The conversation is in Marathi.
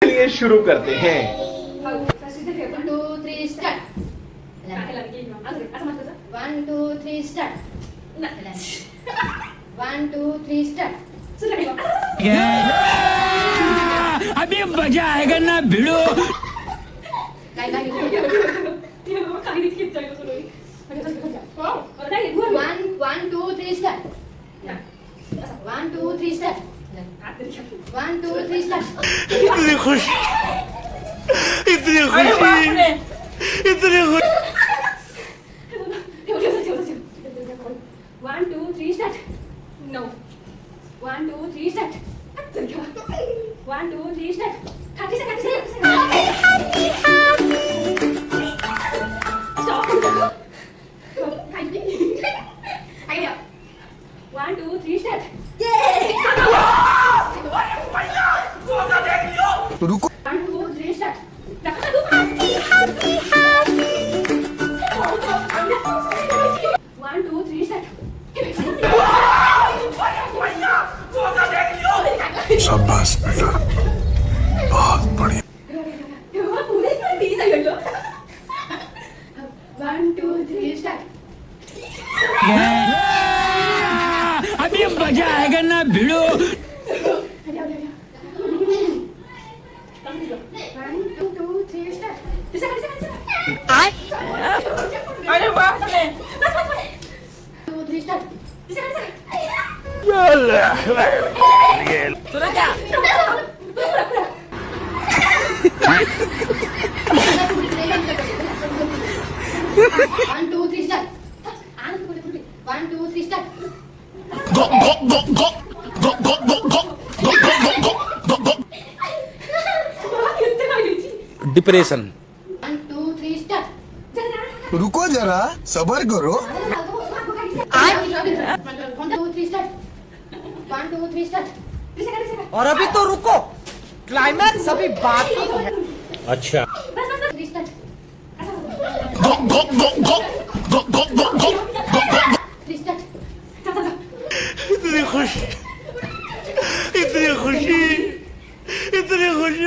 चलिए शुरू करते हैं। 1 2 3 स्टार्ट. 1 2 3 स्टार्ट. 1 2 3 स्टार्ट. अभी मजा आएगा ना भिड़ो. काय काय 1 2 3 स्टार्ट. 1 2 3 स्टार्ट. 1 2 3 स्टार्ट. इतनी खुशी, इतनी खुशी, इतनी खुशी. 1 2 3 स्टार्ट. No. 1 2 3 स्टार्ट. 1 2 3 स्टार्ट. खाती से स्टॉप. आइडिया. 1 2 3 स्टार्ट. रुको. 1 2 3 स्टार्ट. 1 2 3 स्टार्ट. शाबाश बेटा, बहुत बढ़िया. 1 2 3 स्टार्ट. अभी मजा आएगा ना भिड़ो. 1 2 3 स्टार्ट. अरे बाप रे. 2 3 स्टार्ट. सुना क्या? 1 2 3 स्टार्ट. 1 2 3 स्टार्ट. डिप्रेशन. 1 2 3 स्टार्ट. रुको जरा, सबर करो. 1 2 3 स्टार्ट. 1 2 3 स्टार्ट. और अभी तो रुको, क्लाइमैक्स अभी बाकी है. अच्छा. 3 स्टार्ट. 3 स्टार्ट. इतनी खुशी, इतनी खुशी, इतनी खुशी